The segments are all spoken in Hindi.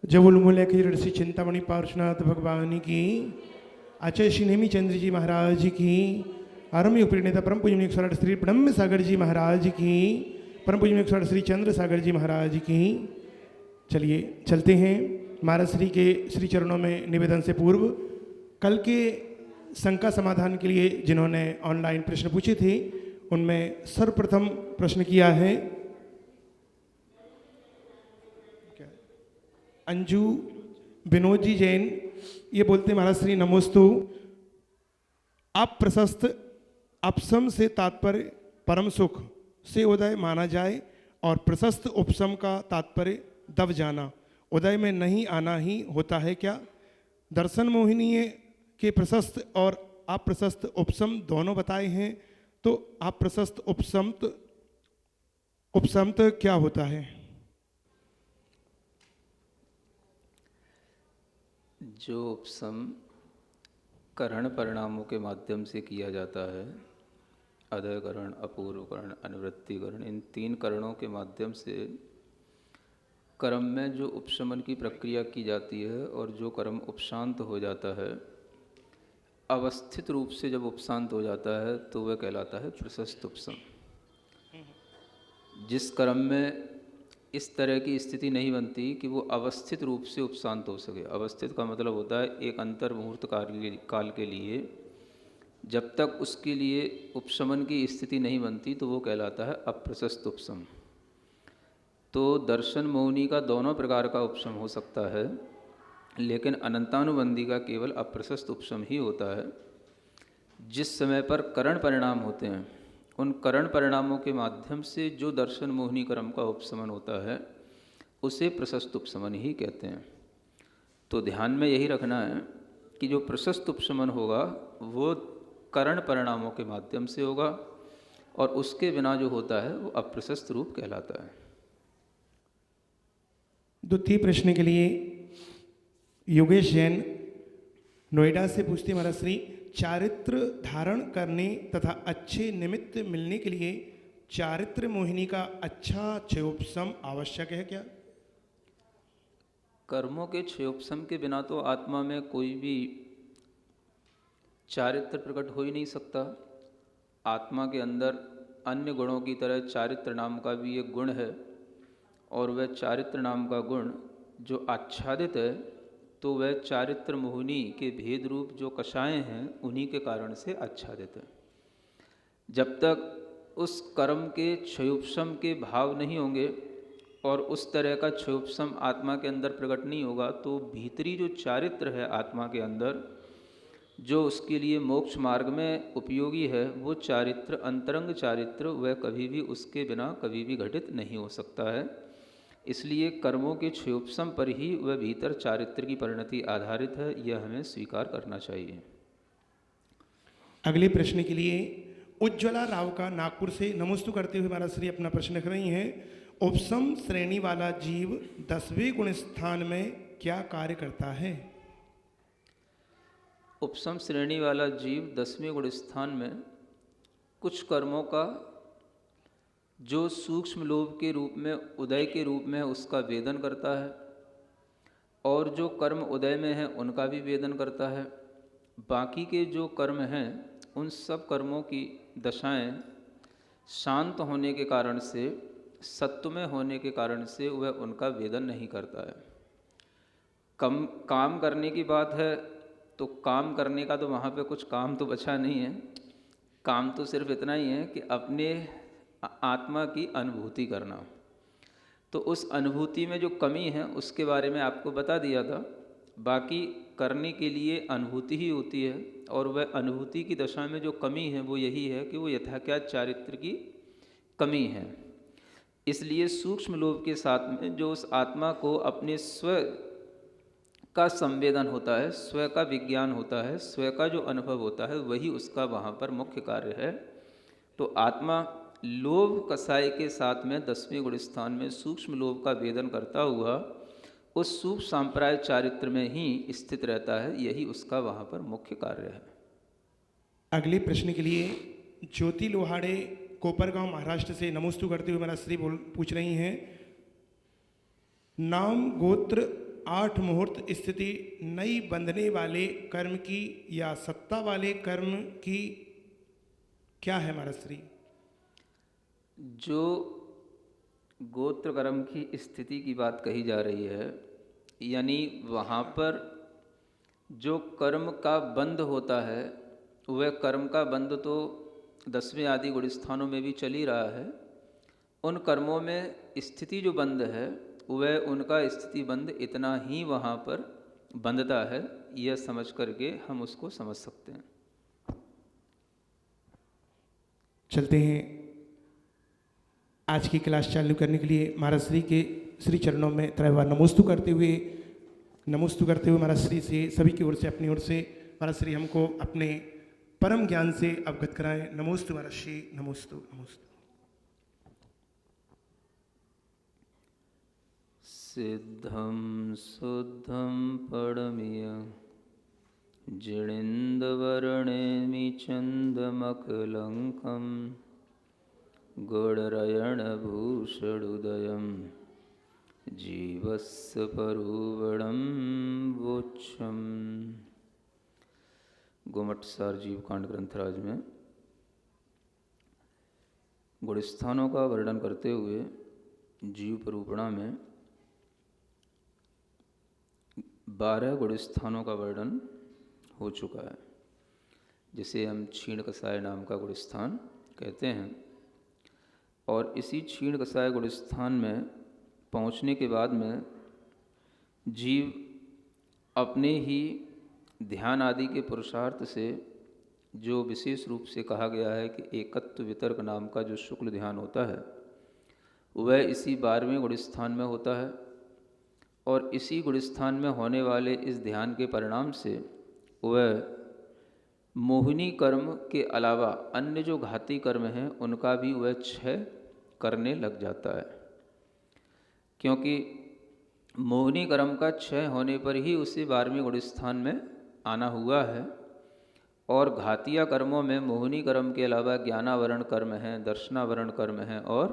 जब उन्मूल्य की ऋषि चिंतामणि पार्श्वनाथ भगवान की, आचार्य श्री नेमी चंद्र जी महाराज की, आरम्य उपनेता परम पूज्य मुनीश्वर श्री ब्रह्म सागर जी महाराज की, परम पूज्य मुनीश्वर श्री चंद्र सागर जी महाराज की। चलिए चलते हैं महाराज श्री के श्री चरणों में निवेदन से पूर्व कल के शंका समाधान के लिए जिन्होंने ऑनलाइन प्रश्न पूछे थे उनमें सर्वप्रथम प्रश्न किया है अंजू विनोद जी जैन। ये बोलते महाराज श्री नमोस्तु, आप प्रशस्त अपसम से तात्पर्य परम सुख से उदय माना जाए और प्रशस्त उपसम का तात्पर्य दब जाना, उदय में नहीं आना ही होता है क्या? दर्शन मोहिनीय के प्रशस्त और अप्रशस्त उपसम दोनों बताए हैं, तो अप्रशस्त उपसमत क्या होता है? जो उपसम करण परिणामों के माध्यम से किया जाता है, अदयकरण, अपूर्वकरण, अनुवृत्तिकरण, इन तीन करणों के माध्यम से कर्म में जो उपशमन की प्रक्रिया की जाती है और जो कर्म उपशांत हो जाता है, अवस्थित रूप से जब उपशांत हो जाता है तो वह कहलाता है प्रशस्त उपशम। जिस कर्म में इस तरह की स्थिति नहीं बनती कि वो अवस्थित रूप से उपशांत हो सके, अवस्थित का मतलब होता है एक अंतर मुहूर्त काल के लिए जब तक उसके लिए उपशमन की स्थिति नहीं बनती तो वो कहलाता है अप्रशस्त उपशम। तो दर्शन मौनी का दोनों प्रकार का उपशम हो सकता है, लेकिन अनंतानुबंधी का केवल अप्रशस्त उपशम ही होता है। जिस समय पर करण परिणाम होते हैं, उन करण परिणामों के माध्यम से जो दर्शन मोहिनी कर्म का उपशमन होता है उसे प्रशस्त उपशमन ही कहते हैं। तो ध्यान में यही रखना है कि जो प्रशस्त उपशमन होगा वो करण परिणामों के माध्यम से होगा और उसके बिना जो होता है वो अप्रशस्त रूप कहलाता है। द्वितीय प्रश्न के लिए योगेश जैन नोएडा से पूछते महाराज श्री, चारित्र धारण करने तथा अच्छे निमित्त मिलने के लिए चारित्र मोहिनी का अच्छा क्षयोपशम आवश्यक है क्या? कर्मों के क्षयोपशम के बिना तो आत्मा में कोई भी चारित्र प्रकट हो ही नहीं सकता। आत्मा के अंदर अन्य गुणों की तरह चारित्र नाम का भी एक गुण है और वह चारित्र नाम का गुण जो आच्छादित है तो वह चारित्र मोहिनी के भेद रूप जो कषाय हैं उन्हीं के कारण से आच्छादित है। जब तक उस कर्म के क्षयोपशम के भाव नहीं होंगे और उस तरह का क्षयोपशम आत्मा के अंदर प्रकट नहीं होगा तो भीतरी जो चारित्र है आत्मा के अंदर जो उसके लिए मोक्ष मार्ग में उपयोगी है वो चारित्र, अंतरंग चारित्र, वह कभी भी उसके बिना कभी भी घटित नहीं हो सकता है। इसलिए कर्मों के क्षयोपशम पर ही वह भीतर चारित्र की परिणति आधारित है, यह हमें स्वीकार करना चाहिए। अगले प्रश्न के लिए उज्ज्वला राव का नागपुर से नमोस्तु करते हुए महाराज श्री अपना प्रश्न लिख रही हैं, उपसम श्रेणी वाला जीव 10वें गुण स्थान में क्या कार्य करता है? उपसम श्रेणी वाला जीव 10वें गुण स्थान में कुछ कर्मों का जो सूक्ष्म लोभ के रूप में, उदय के रूप में उसका वेदन करता है और जो कर्म उदय में है उनका भी वेदन करता है। बाकी के जो कर्म हैं उन सब कर्मों की दशाएं शांत होने के कारण से, सत्व में होने के कारण से वह उनका वेदन नहीं करता है। काम करने की बात है तो काम करने का तो वहाँ पे कुछ काम तो बचा नहीं है। काम तो सिर्फ इतना ही है कि अपने आत्मा की अनुभूति करना। तो उस अनुभूति में जो कमी है उसके बारे में आपको बता दिया था। बाकी करने के लिए अनुभूति ही होती है और वह अनुभूति की दशा में जो कमी है वो यही है कि वो यथाख्यात चारित्र की कमी है। इसलिए सूक्ष्म लोभ के साथ में जो उस आत्मा को अपने स्व का संवेदन होता है, स्व का विज्ञान होता है, स्व का जो अनुभव होता है वही उसका वहाँ पर मुख्य कार्य है। तो आत्मा लोभ कसाय के साथ में 10वें गुण स्थान में सूक्ष्म लोभ का वेदन करता हुआ उस सूक्ष्म सांप्राय चारित्र में ही स्थित रहता है, यही उसका वहाँ पर मुख्य कार्य है। अगले प्रश्न के लिए ज्योति लोहाड़े कोपरगांव महाराष्ट्र से नमोस्तु करते हुए महाराज श्री पूछ रही हैं, नाम गोत्र 8 मुहूर्त स्थिति नई बंधने वाले कर्म की या सत्ता वाले कर्म की क्या है महाराज श्री? जो गोत्र कर्म की स्थिति की बात कही जा रही है, यानी वहाँ पर जो कर्म का बंध होता है, वह कर्म का बंध तो 10वें आदि गुण स्थानों में भी चल ही रहा है। उन कर्मों में स्थिति जो बंध है, वह उनका स्थिति बंध इतना ही वहाँ पर बंधता है, यह समझ करके हम उसको समझ सकते हैं। चलते हैं आज की क्लास चालू करने के लिए महाराज श्री के श्री चरणों में त्रैवार नमोस्तु करते हुए महाराज श्री से सभी की ओर से अपनी ओर से महाराज श्री हमको अपने परम ज्ञान से अवगत कराएं। नमोस्तु महाराज श्री, नमोस्तु नमोस्तु। सिद्धं शुद्धं परमिय जिणेन्दवर्णेमि चन्दमकलङ्कं गुणरयणभूषणुदयं जीवस्य परुवणं वोच्छम्। गोमटसार जीव कांड ग्रंथराज में गुणस्थानों का वर्णन करते हुए जीव परूपणा में 12 गुणस्थानों का वर्णन हो चुका है, जिसे हम क्षीण कसाय नाम का गुणस्थान कहते हैं। और इसी क्षीण कसाय गुणस्थान में पहुँचने के बाद में जीव अपने ही ध्यान आदि के पुरुषार्थ से, जो विशेष रूप से कहा गया है कि एकत्व वितर्क नाम का जो शुक्ल ध्यान होता है, वह इसी 12वें गुणस्थान में होता है। और इसी गुणस्थान में होने वाले इस ध्यान के परिणाम से वह मोहिनी कर्म के अलावा अन्य जो घाती कर्म हैं उनका भी वह क्षय करने लग जाता है, क्योंकि मोहिनी कर्म का क्षय होने पर ही उसे 12वें गुणस्थान में आना हुआ है। और घातिया कर्मों में मोहिनी कर्म के अलावा ज्ञानावरण कर्म है, दर्शनावरण कर्म है और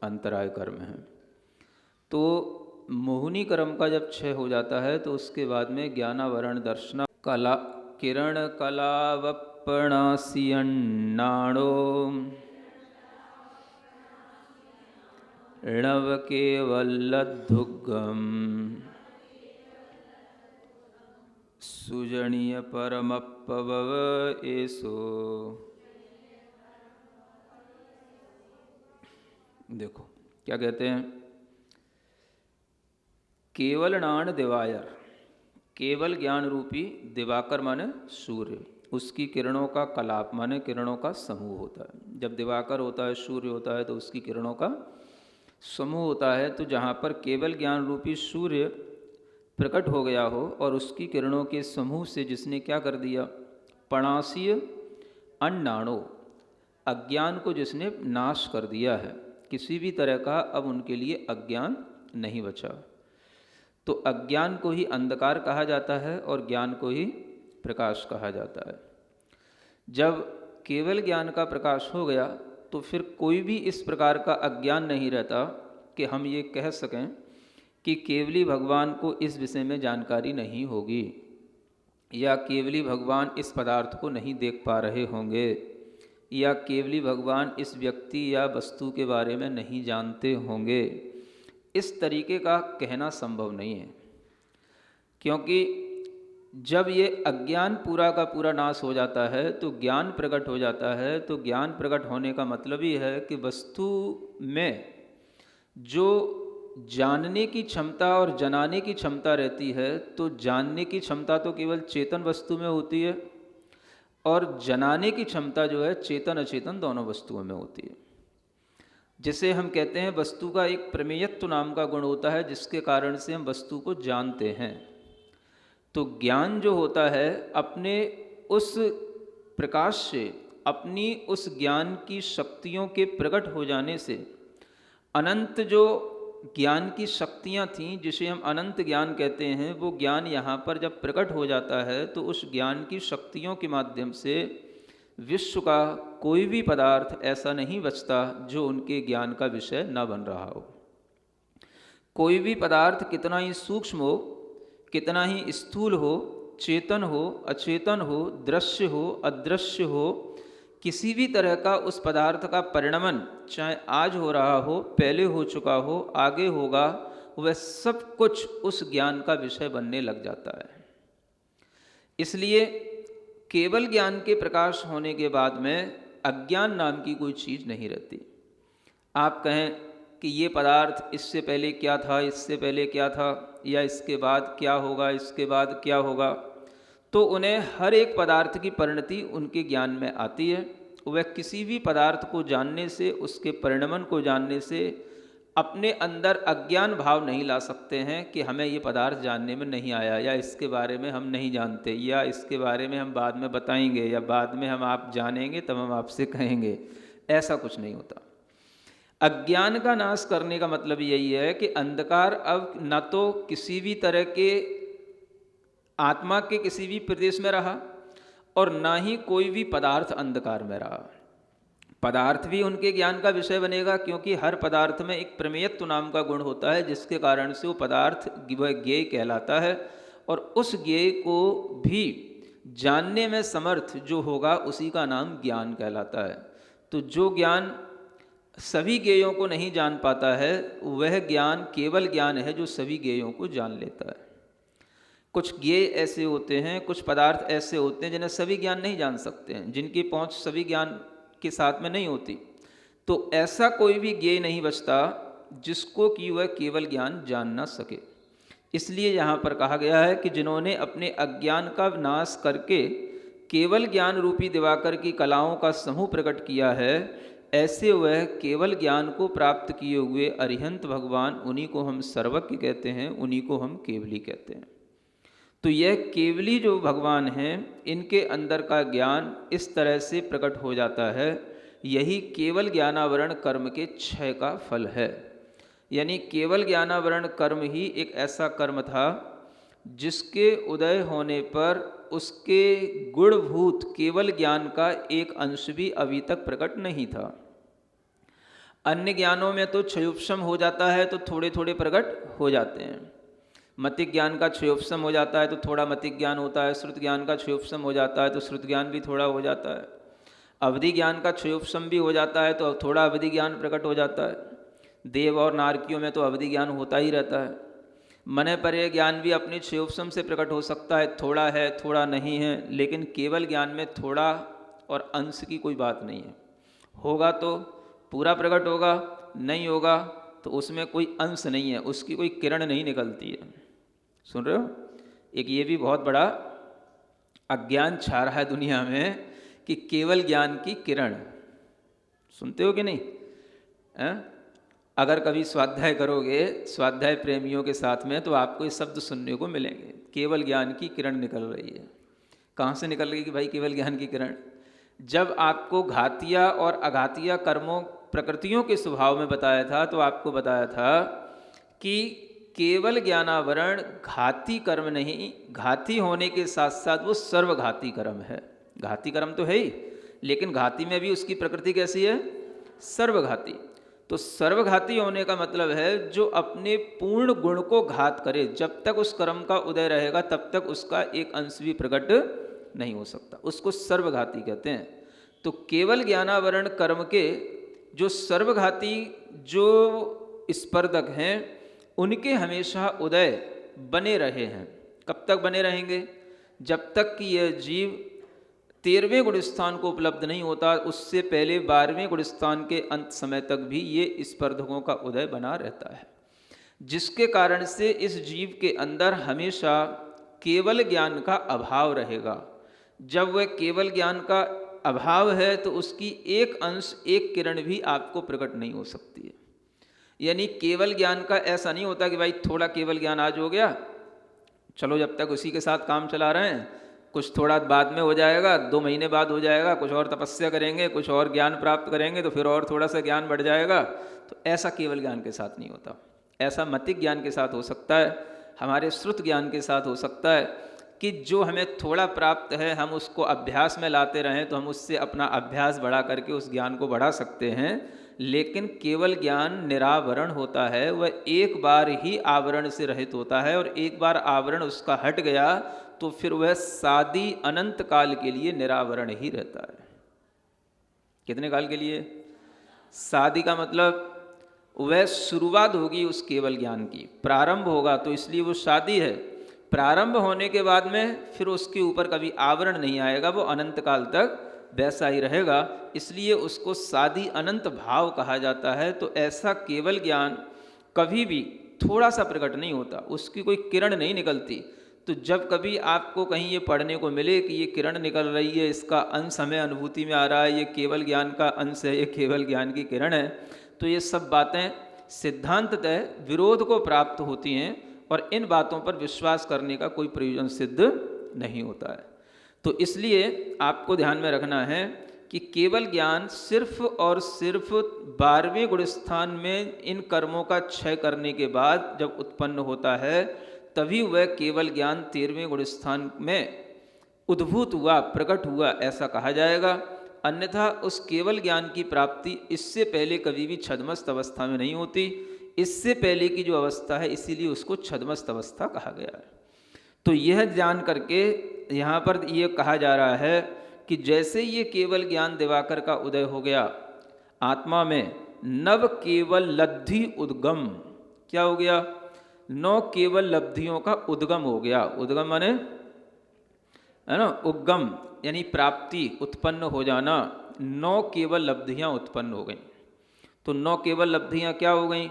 अंतराय कर्म है। तो मोहिनी कर्म का जब क्षय हो जाता है तो उसके बाद में ज्ञानावरण दर्शना कला किरण कलावपणासियन्नाणो णव केवलद्धुग्गम सुजनीय परमपवव एसो। देखो क्या कहते हैं, केवल नाण दिवायर, केवल ज्ञान रूपी दिवाकर माने सूर्य, उसकी किरणों का कलाप माने किरणों का समूह होता है। जब दिवाकर होता है, सूर्य होता है, तो उसकी किरणों का समूह होता है। तो जहाँ पर केवल ज्ञान रूपी सूर्य प्रकट हो गया हो और उसकी किरणों के समूह से जिसने क्या कर दिया, पणासीय अन्नाणो, अज्ञान को जिसने नाश कर दिया है, किसी भी तरह का अब उनके लिए अज्ञान नहीं बचा। तो अज्ञान को ही अंधकार कहा जाता है और ज्ञान को ही प्रकाश कहा जाता है। जब केवल ज्ञान का प्रकाश हो गया तो फिर कोई भी इस प्रकार का अज्ञान नहीं रहता कि हम ये कह सकें कि केवली भगवान को इस विषय में जानकारी नहीं होगी, या केवली भगवान इस पदार्थ को नहीं देख पा रहे होंगे, या केवली भगवान इस व्यक्ति या वस्तु के बारे में नहीं जानते होंगे। इस तरीके का कहना संभव नहीं है, क्योंकि जब ये अज्ञान पूरा का पूरा नाश हो जाता है तो ज्ञान प्रकट हो जाता है। तो ज्ञान प्रकट होने का मतलब ही है कि वस्तु में जो जानने की क्षमता और जनाने की क्षमता रहती है, तो जानने की क्षमता तो केवल चेतन वस्तु में होती है और जनाने की क्षमता जो है चेतन अचेतन दोनों वस्तुओं में होती है। जिसे हम कहते हैं वस्तु का एक प्रमेयत्व नाम का गुण होता है, जिसके कारण से हम वस्तु को जानते हैं। तो ज्ञान जो होता है अपने उस प्रकाश से, अपनी उस ज्ञान की शक्तियों के प्रकट हो जाने से, अनंत जो ज्ञान की शक्तियाँ थीं जिसे हम अनंत ज्ञान कहते हैं, वो ज्ञान यहाँ पर जब प्रकट हो जाता है तो उस ज्ञान की शक्तियों के माध्यम से विश्व का कोई भी पदार्थ ऐसा नहीं बचता जो उनके ज्ञान का विषय न बन रहा हो। कोई भी पदार्थ कितना ही सूक्ष्म हो, कितना ही स्थूल हो, चेतन हो, अचेतन हो, दृश्य हो, अदृश्य हो, किसी भी तरह का उस पदार्थ का परिणमन चाहे आज हो रहा हो, पहले हो चुका हो, आगे होगा, वह सब कुछ उस ज्ञान का विषय बनने लग जाता है। इसलिए केवल ज्ञान के प्रकाश होने के बाद में अज्ञान नाम की कोई चीज़ नहीं रहती। आप कहें कि ये पदार्थ इससे पहले क्या था, इससे पहले क्या था, या इसके बाद क्या होगा, इसके बाद क्या होगा, तो उन्हें हर एक पदार्थ की परिणति उनके ज्ञान में आती है। वह किसी भी पदार्थ को जानने से, उसके परिणमन को जानने से अपने अंदर अज्ञान भाव नहीं ला सकते हैं कि हमें ये पदार्थ जानने में नहीं आया, या इसके बारे में हम नहीं जानते, या इसके बारे में हम बाद में बताएंगे, या बाद में हम आप जानेंगे तब हम आपसे कहेंगे। ऐसा कुछ नहीं होता। अज्ञान का नाश करने का मतलब यही है कि अंधकार अब न तो किसी भी तरह के आत्मा के किसी भी प्रदेश में रहा और ना ही कोई भी पदार्थ अंधकार में रहा। पदार्थ भी उनके ज्ञान का विषय बनेगा, क्योंकि हर पदार्थ में एक प्रमेयत्व नाम का गुण होता है, जिसके कारण से वो पदार्थ वह ज्ञेय कहलाता है, और उस ज्ञेय को भी जानने में समर्थ जो होगा उसी का नाम ज्ञान कहलाता है। तो जो ज्ञान सभी ज्ञेयों को नहीं जान पाता है, वह ज्ञान केवल ज्ञान है जो सभी ज्ञेयों को जान लेता है। कुछ ज्ञेय ऐसे होते हैं, कुछ पदार्थ ऐसे होते हैं जिन्हें सभी ज्ञान नहीं जान सकते हैं, जिनकी पहुंच सभी ज्ञान के साथ में नहीं होती। तो ऐसा कोई भी ज्ञेय नहीं बचता जिसको कि वह केवल ज्ञान जान ना सके। इसलिए यहाँ पर कहा गया है कि जिन्होंने अपने अज्ञान का नाश करके केवल ज्ञान रूपी दिवाकर की कलाओं का समूह प्रकट किया है, ऐसे वह केवल ज्ञान को प्राप्त किए हुए अरिहंत भगवान, उन्हीं को हम सर्वज्ञ कहते हैं, उन्हीं को हम केवली कहते हैं। तो यह केवली जो भगवान हैं, इनके अंदर का ज्ञान इस तरह से प्रकट हो जाता है। यही केवल ज्ञानावरण कर्म के क्षय का फल है। यानी केवल ज्ञानावरण कर्म ही एक ऐसा कर्म था जिसके उदय होने पर उसके गुणभूत केवल ज्ञान का एक अंश भी अभी तक प्रकट नहीं था। अन्य ज्ञानों में तो क्षयोपशम हो जाता है तो थोड़े थोड़े प्रकट हो जाते हैं। मतिक ज्ञान का क्षयोपशम हो जाता है तो थोड़ा मतिक ज्ञान होता है, श्रुत ज्ञान का क्षयोपशम हो जाता है तो श्रुत ज्ञान भी थोड़ा हो जाता है, अवधि ज्ञान का क्षयोपशम भी हो जाता है तो थोड़ा अवधि ज्ञान प्रकट हो जाता है। देव और नारकियों में तो अवधि ज्ञान होता ही रहता है। मने परे ज्ञान भी अपने क्षयोपशम से प्रकट हो सकता है, थोड़ा है थोड़ा नहीं है, लेकिन केवल ज्ञान में थोड़ा और अंश की कोई बात नहीं है। होगा तो पूरा प्रकट होगा, नहीं होगा तो उसमें कोई अंश नहीं है, उसकी कोई किरण नहीं निकलती है। सुन रहे हो? एक ये भी बहुत बड़ा अज्ञान छा रहा है दुनिया में कि केवल ज्ञान की किरण। सुनते हो कि नहीं? अगर कभी स्वाध्याय करोगे स्वाध्याय प्रेमियों के साथ में तो आपको ये शब्द सुनने को मिलेंगे, केवल ज्ञान की किरण निकल रही है। कहाँ से निकल रही कि भाई केवल ज्ञान की किरण? जब आपको घातिया और अघातिया कर्मों प्रकृतियों के स्वभाव में बताया था तो आपको बताया था कि केवल ज्ञानावरण घाती कर्म नहीं, घाती होने के साथ साथ वो सर्वघाती कर्म है। घाती कर्म तो है ही, लेकिन घाती में भी उसकी प्रकृति कैसी है? सर्वघाती। तो सर्वघाती होने का मतलब है जो अपने पूर्ण गुण को घात करे। जब तक उस कर्म का उदय रहेगा तब तक उसका एक अंश भी प्रकट नहीं हो सकता, उसको सर्वघाती कहते हैं। तो केवल ज्ञानावरण कर्म के जो सर्वघाती जो स्पर्धक हैं उनके हमेशा उदय बने रहे हैं। कब तक बने रहेंगे? जब तक कि यह जीव 13वें गुणस्थान को उपलब्ध नहीं होता, उससे पहले 12वें गुणस्थान के अंत समय तक भी ये स्पर्धकों का उदय बना रहता है, जिसके कारण से इस जीव के अंदर हमेशा केवल ज्ञान का अभाव रहेगा। जब वह केवल ज्ञान का अभाव है तो उसकी एक अंश एक किरण भी आपको प्रकट नहीं हो सकती है। यानी केवल ज्ञान का ऐसा नहीं होता कि भाई थोड़ा केवल ज्ञान आज हो गया, चलो जब तक उसी के साथ काम चला रहे हैं, कुछ थोड़ा बाद में हो जाएगा, 2 महीने बाद हो जाएगा, कुछ और तपस्या करेंगे, कुछ और ज्ञान प्राप्त करेंगे तो फिर और थोड़ा सा ज्ञान बढ़ जाएगा। तो ऐसा केवल ज्ञान के साथ नहीं होता। ऐसा मतिक ज्ञान के साथ हो सकता है, हमारे श्रुत ज्ञान के साथ हो सकता है कि जो हमें थोड़ा प्राप्त है हम उसको अभ्यास में लाते रहें तो हम उससे अपना अभ्यास बढ़ा करके उस ज्ञान को बढ़ा सकते हैं। लेकिन केवल ज्ञान निरावरण होता है, वह एक बार ही आवरण से रहित होता है, और एक बार आवरण उसका हट गया तो फिर वह सादी अनंत काल के लिए निरावरण ही रहता है। कितने काल के लिए? सादी का मतलब वह शुरुआत होगी उस केवल ज्ञान की, प्रारंभ होगा तो इसलिए वो शादी है। प्रारंभ होने के बाद में फिर उसके ऊपर कभी आवरण नहीं आएगा, वो अनंत काल तक वैसा ही रहेगा, इसलिए उसको सादी अनंत भाव कहा जाता है। तो ऐसा केवल ज्ञान कभी भी थोड़ा सा प्रकट नहीं होता, उसकी कोई किरण नहीं निकलती। तो जब कभी आपको कहीं ये पढ़ने को मिले कि ये किरण निकल रही है, इसका अंश हमें अनुभूति में आ रहा है, ये केवल ज्ञान का अंश है, ये केवल ज्ञान की किरण है, तो ये सब बातें सिद्धांततः विरोध को प्राप्त होती हैं, और इन बातों पर विश्वास करने का कोई प्रयोजन सिद्ध नहीं होता है। तो इसलिए आपको ध्यान में रखना है कि केवल ज्ञान सिर्फ और सिर्फ 12वें गुण स्थान में इन कर्मों का क्षय करने के बाद जब उत्पन्न होता है, तभी वह केवल ज्ञान 13वें गुण स्थान में उद्भूत हुआ, प्रकट हुआ, ऐसा कहा जाएगा। अन्यथा उस केवल ज्ञान की प्राप्ति इससे पहले कभी भी छद्मस्त अवस्था में नहीं होती। इससे पहले की जो अवस्था है, इसीलिए उसको छद्मस्त अवस्था कहा गया है। तो यह जान करके यहाँ पर यह कहा जा रहा है कि जैसे ये केवल ज्ञान दिवाकर का उदय हो गया, आत्मा में नव केवल लब्धि उद्गम, क्या हो गया? 9 केवल लब्धियों का उद्गम हो गया। उद्गम माने है ना, उद्गम यानी प्राप्ति, उत्पन्न हो जाना। 9 केवल लब्धियां उत्पन्न हो गई। तो 9 केवल लब्धियां क्या हो गई?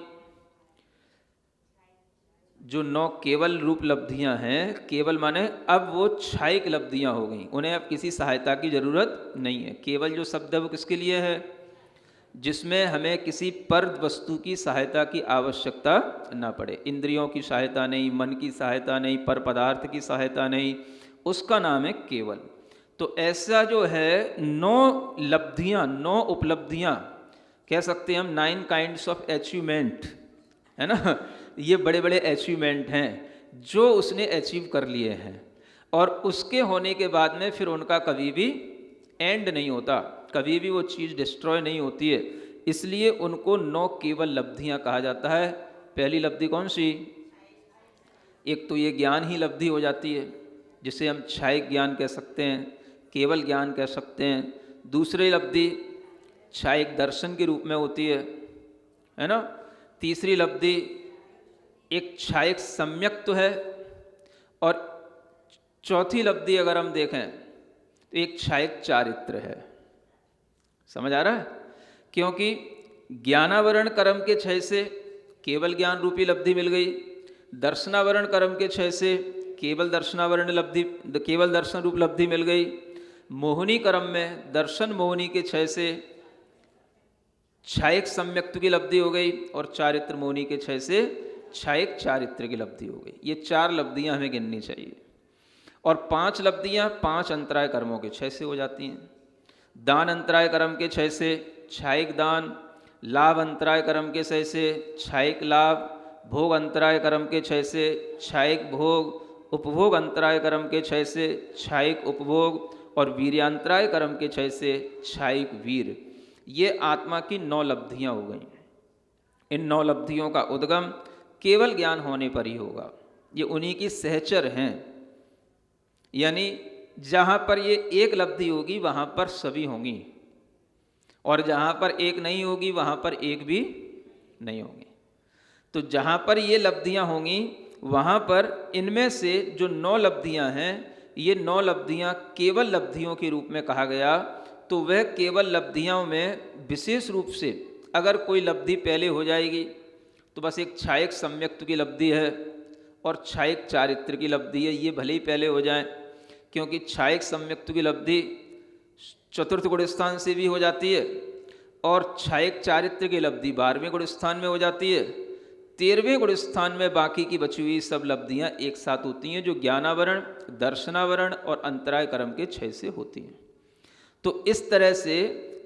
जो 9 केवल रूप लब्धियां हैं, केवल माने अब वो क्षयिक लब्धियां हो गई, उन्हें अब किसी सहायता की जरूरत नहीं है। केवल जो शब्द है वो किसके लिए है? जिसमें हमें किसी पर वस्तु की सहायता की आवश्यकता ना पड़े, इंद्रियों की सहायता नहीं, मन की सहायता नहीं, पर पदार्थ की सहायता नहीं, उसका नाम है केवल। तो ऐसा जो है 9 लब्धियां, 9 उपलब्धियां, कह सकते हैं हम 9 काइंड्स ऑफ अचीवमेंट, है ना, ये बड़े बड़े अचीवमेंट हैं जो उसने अचीव कर लिए हैं, और उसके होने के बाद में फिर उनका कभी भी एंड नहीं होता, कभी भी वो चीज़ डिस्ट्रॉय नहीं होती है, इसलिए उनको 9 केवल लब्धियां कहा जाता है। पहली लब्धि कौन सी? एक तो ये ज्ञान ही लब्धि हो जाती है, जिसे हम क्षयिक ज्ञान कह सकते हैं, केवल ज्ञान कह सकते हैं। दूसरी लब्धि क्षयिक दर्शन के रूप में होती है ना। तीसरी लब्धि एक क्षयिक सम्यक्त्व है, और चौथी लब्धि अगर हम देखें तो एक क्षयिक चारित्र है। समझ आ रहा है? क्योंकि ज्ञानावरण कर्म के क्षय से केवल ज्ञान रूपी लब्धि मिल गई, दर्शनावरण कर्म के क्षय से केवल दर्शनावरण लब्धि, केवल दर्शन रूप लब्धि मिल गई। मोहिनी कर्म में दर्शन मोहिनी के क्षय से क्षयिक सम्यक्त्व की लब्धि हो गई, और चारित्र मोहिनी के क्षय से क्षयिक चारित्र की लब्धि हो गई। ये 4 लब्धियां हमें गिननी चाहिए, और 5 लब्धियां 5 अंतराय कर्मों के क्षय से हो जाती हैं। दान अंतराय कर्म के क्षय से क्षयिक दान, लाभ अंतराय कर्म के क्षय से क्षयिक लाभ, भोग अंतराय कर्म के क्षय से क्षयिक भोग, उपभोग अंतराय कर्म के क्षय से क्षयिक उपभोग, और वीर्यांतराय कर्म के क्षय से क्षयिक वीर। ये आत्मा की 9 लब्धियां हो गई। इन 9 लब्धियों का उद्गम केवल ज्ञान होने पर ही होगा। ये उन्हीं की सहचर हैं, यानी जहाँ पर ये एक लब्धि होगी वहाँ पर सभी होंगी, और जहाँ पर एक नहीं होगी वहाँ पर एक भी नहीं होगी। तो जहाँ पर ये लब्धियाँ होंगी वहाँ पर इनमें से जो 9 लब्धियाँ हैं, ये 9 लब्धियाँ केवल लब्धियों के रूप में कहा गया। तो वह केवल लब्धियों में विशेष रूप से अगर कोई लब्धि पहले हो जाएगी तो बस एक क्षयिक सम्यक्त्व की लब्धि है और क्षयिक चारित्र की लब्धि है, ये भले ही पहले हो जाएं, क्योंकि क्षयिक सम्यक्त्व की लब्धि चतुर्थ गुण स्थान से भी हो जाती है, और क्षयिक चारित्र की लब्धि 12वें गुण स्थान में हो जाती है। 13वें गुण स्थान में बाकी की बची हुई सब लब्धियां एक साथ होती हैं, जो ज्ञानावरण, दर्शनावरण और अंतराय कर्म के क्षय से होती हैं। तो इस तरह से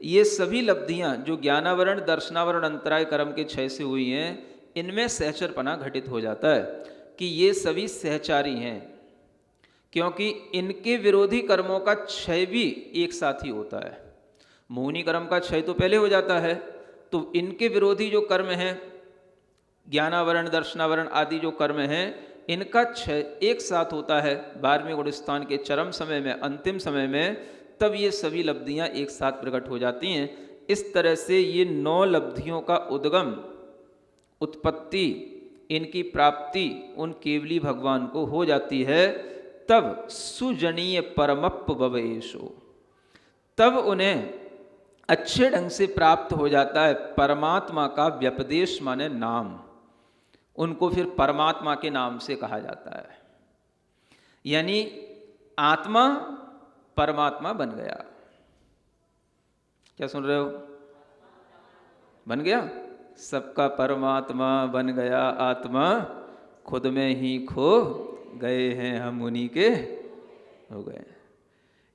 ये सभी लब्धियां जो ज्ञानावरण, दर्शनावरण, अंतराय कर्म के क्षय से हुई हैं, इनमें सहचरपना घटित हो जाता है कि ये सभी सहचारी हैं, क्योंकि इनके विरोधी कर्मों का क्षय भी एक साथ ही होता है। मोहिनी कर्म का क्षय तो पहले हो जाता है, तो इनके विरोधी जो कर्म हैं, ज्ञानावरण, दर्शनावरण आदि जो कर्म हैं, इनका क्षय एक साथ होता है 12वें गुण स्थान के चरम समय में, अंतिम समय में, तब ये सभी लब्धियां एक साथ प्रकट हो जाती हैं। इस तरह से ये 9 लब्धियों का उद्गम, उत्पत्ति, इनकी प्राप्ति उन केवली भगवान को हो जाती है। तब सुजनीय परमप्प भवेशो, तब उन्हें अच्छे ढंग से प्राप्त हो जाता है परमात्मा का व्यपदेश माने नाम, उनको फिर परमात्मा के नाम से कहा जाता है। यानी आत्मा परमात्मा बन गया। क्या सुन रहे हो? बन गया, सबका परमात्मा बन गया आत्मा, खुद में ही खो गए हैं हम उन्हीं के हो गए।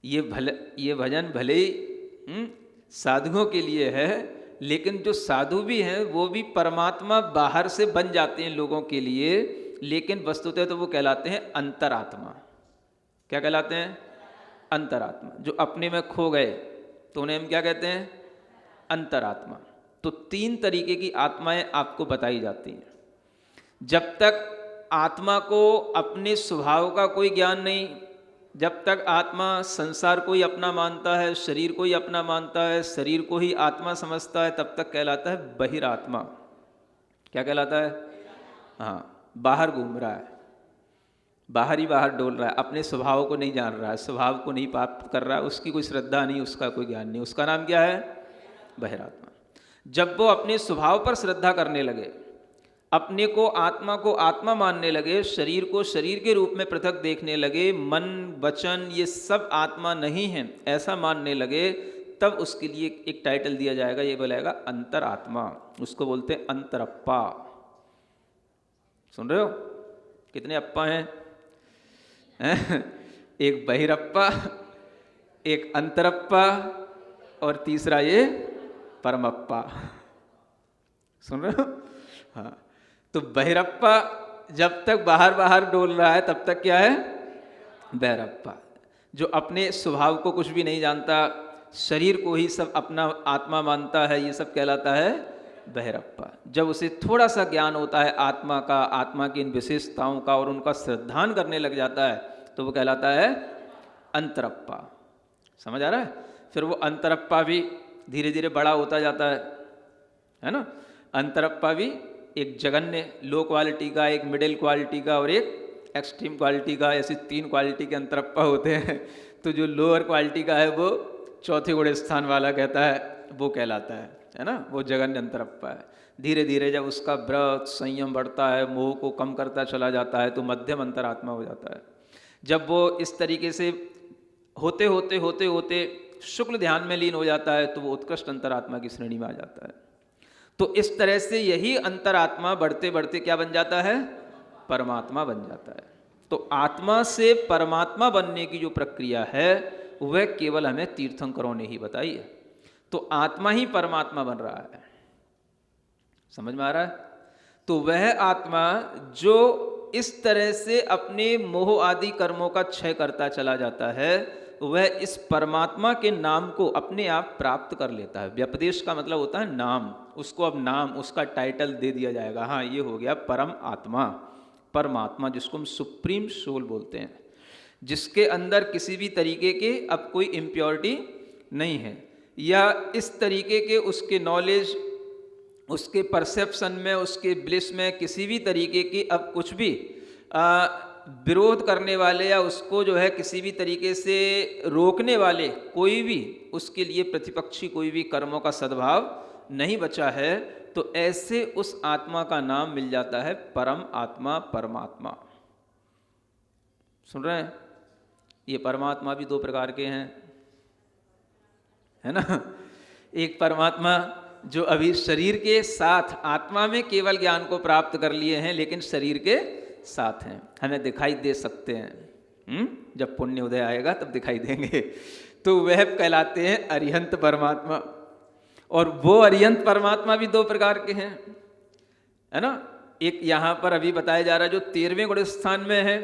ये भजन भले ही साधुओं के लिए है, लेकिन जो साधु भी हैं वो भी परमात्मा बाहर से बन जाते हैं लोगों के लिए, लेकिन वस्तुतः तो वो कहलाते हैं अंतरात्मा। क्या कहलाते हैं? अंतरात्मा। जो अपने में खो गए तो उन्हें हम क्या कहते हैं? अंतरात्मा। तो 3 तरीके की आत्माएं आपको बताई जाती हैं। जब तक आत्मा को अपने स्वभाव का कोई ज्ञान नहीं, जब तक आत्मा संसार को ही अपना मानता है, शरीर को ही अपना मानता है, शरीर को ही आत्मा समझता है, तब तक कहलाता है बहिरात्मा। क्या कहलाता है? हाँ, बाहर घूम रहा है, बाहर ही बाहर डोल रहा है, अपने स्वभाव को नहीं जान रहा है, स्वभाव को नहीं प्राप्त कर रहा है, उसकी कोई श्रद्धा नहीं, उसका कोई ज्ञान नहीं, उसका नाम क्या है? बहिरात्मा। जब वो अपने स्वभाव पर श्रद्धा करने लगे, अपने को आत्मा मानने लगे, शरीर को शरीर के रूप में पृथक देखने लगे, मन वचन ये सब आत्मा नहीं है ऐसा मानने लगे, तब उसके लिए एक टाइटल दिया जाएगा, ये बोलेगा अंतरात्मा। उसको बोलते हैं अंतरप्पा। सुन रहे हो? कितने अप्पा हैं? एक बहिरप्पा, एक अंतरप्पा और तीसरा ये परमप्पा। सुन रहे हो? हाँ, तो बहिरप्पा जब तक बाहर बाहर डोल रहा है तब तक क्या है? बहिरप्पा। जो अपने स्वभाव को कुछ भी नहीं जानता, शरीर को ही सब अपना आत्मा मानता है, ये सब कहलाता है बहिरप्पा। जब उसे थोड़ा सा ज्ञान होता है आत्मा का, आत्मा की इन विशेषताओं का, और उनका श्रद्धान करने लग जाता है, तो वो कहलाता है अंतरप्पा। समझ आ रहा है? फिर वो अंतरप्पा भी धीरे धीरे बड़ा होता जाता है ना? अंतरप्पा भी एक जघन्य लो क्वालिटी का, एक मिडिल क्वालिटी का और एक एक्सट्रीम क्वालिटी का, ऐसे 3 क्वालिटी के अंतरप्पा होते हैं। तो जो लोअर क्वालिटी का है वो चौथे गुण स्थान वाला कहता है, वो कहलाता है ना? वो जघन्य अंतरप्पा है। धीरे धीरे जब उसका व्रत संयम बढ़ता है, मोह को कम करता चला जाता है, तो मध्यम अंतरात्मा हो जाता है। जब वो इस तरीके से होते होते होते होते शुक्ल ध्यान में लीन हो जाता है, तो वो उत्कृष्ट अंतरात्मा की श्रेणी में आ जाता है। तो इस तरह से यही अंतरात्मा बढ़ते बढ़ते क्या बन जाता है? परमात्मा बन जाता है। तो आत्मा से परमात्मा बनने की जो प्रक्रिया है वह केवल हमें तीर्थंकरों ने ही बताई है। तो आत्मा ही परमात्मा बन रहा है। समझ में आ रहा है? तो वह आत्मा जो इस तरह से अपने मोह आदि कर्मों का क्षय करता चला जाता है, वह इस परमात्मा के नाम को अपने आप प्राप्त कर लेता है। व्यपदेश का मतलब होता है नाम। उसको अब नाम, उसका टाइटल दे दिया जाएगा। हाँ, ये हो गया परम आत्मा, परमात्मा, जिसको हम सुप्रीम सोल बोलते हैं, जिसके अंदर किसी भी तरीके के अब कोई इम्प्योरिटी नहीं है, या इस तरीके के उसके नॉलेज, उसके परसेप्शन में, उसके ब्लिस में किसी भी तरीके की अब कुछ भी विरोध करने वाले या उसको जो है किसी भी तरीके से रोकने वाले कोई भी, उसके लिए प्रतिपक्षी कोई भी कर्मों का सद्भाव नहीं बचा है। तो ऐसे उस आत्मा का नाम मिल जाता है परम आत्मा, परमात्मा। सुन रहे हैं? ये परमात्मा भी 2 प्रकार के हैं, है ना? एक परमात्मा जो अभी शरीर के साथ आत्मा में केवल ज्ञान को प्राप्त कर लिए हैं, लेकिन शरीर के साथ हैं, हमें दिखाई दे सकते हैं। जब पुण्य उदय आएगा तब दिखाई देंगे। तो वह कहलाते हैं अरिहंत परमात्मा। और वो अरिहंत परमात्मा भी 2 प्रकार के हैं, है ना? एक यहाँ पर अभी बताया जा रहा है जो 13वें गुण स्थान में है,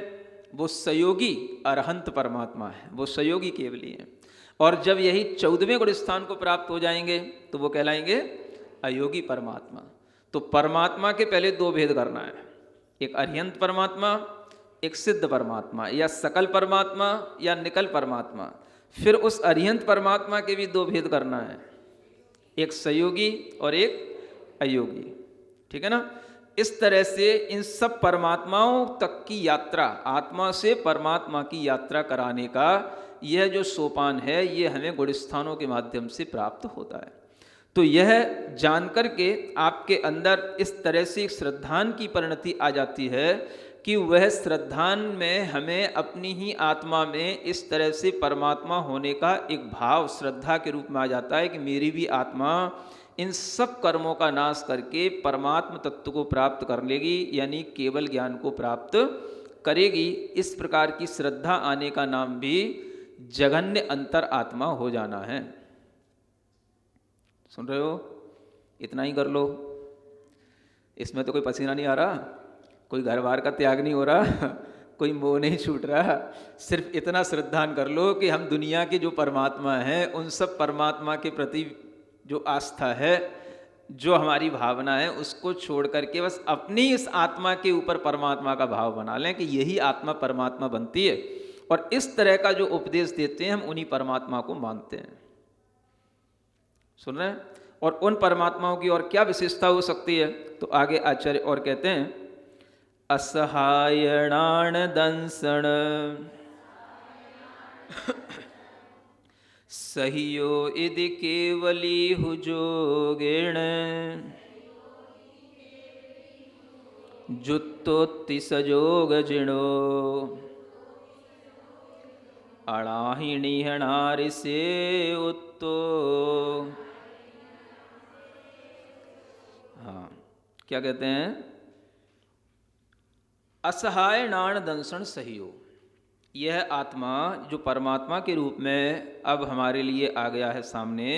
वो सहयोगी अरहंत परमात्मा है, वो सहयोगी केवली है। और जब यही 14वें गुण स्थान को प्राप्त हो जाएंगे तो वो कहलाएंगे अयोगी परमात्मा। तो परमात्मा के पहले दो भेद करना है, एक अर्यंत परमात्मा, एक सिद्ध परमात्मा, या सकल परमात्मा या निकल परमात्मा। फिर उस अर्यंत परमात्मा के भी दो भेद करना है, एक संयोगी और एक अयोगी। ठीक है ना। इस तरह से इन सब परमात्माओं तक की यात्रा, आत्मा से परमात्मा की यात्रा कराने का यह जो सोपान है, ये हमें गुणस्थानों के माध्यम से प्राप्त होता है। तो यह जानकर के आपके अंदर इस तरह से एक श्रद्धान की परिणति आ जाती है कि वह श्रद्धान में हमें अपनी ही आत्मा में इस तरह से परमात्मा होने का एक भाव श्रद्धा के रूप में आ जाता है कि मेरी भी आत्मा इन सब कर्मों का नाश करके परमात्म तत्व को प्राप्त कर लेगी, यानी केवल ज्ञान को प्राप्त करेगी। इस प्रकार की श्रद्धा आने का नाम भी जघन्य अंतर आत्मा हो जाना है। सुन रहे हो? इतना ही कर लो, इसमें तो कोई पसीना नहीं आ रहा, कोई घर बार का त्याग नहीं हो रहा, कोई मोह नहीं छूट रहा। सिर्फ इतना श्रद्धान कर लो कि हम दुनिया के जो परमात्मा हैं उन सब परमात्मा के प्रति जो आस्था है, जो हमारी भावना है, उसको छोड़ करके बस अपनी इस आत्मा के ऊपर परमात्मा का भाव बना लें कि यही आत्मा परमात्मा बनती है। और इस तरह का जो उपदेश देते हैं हम उन्हीं परमात्मा को मानते हैं। सुन रहे हैं? और उन परमात्माओं की और क्या विशेषता हो सकती है? तो आगे आचार्य और कहते हैं, असहायणान दंसण सहियो इदि केवली हुजोगेण जुत्तोत्ति सजोग जिणो अणाहिणी हणारि से उत्तो। हाँ, क्या कहते हैं? असहाय नाण दंसण सहियो, यह आत्मा जो परमात्मा के रूप में अब हमारे लिए आ गया है सामने,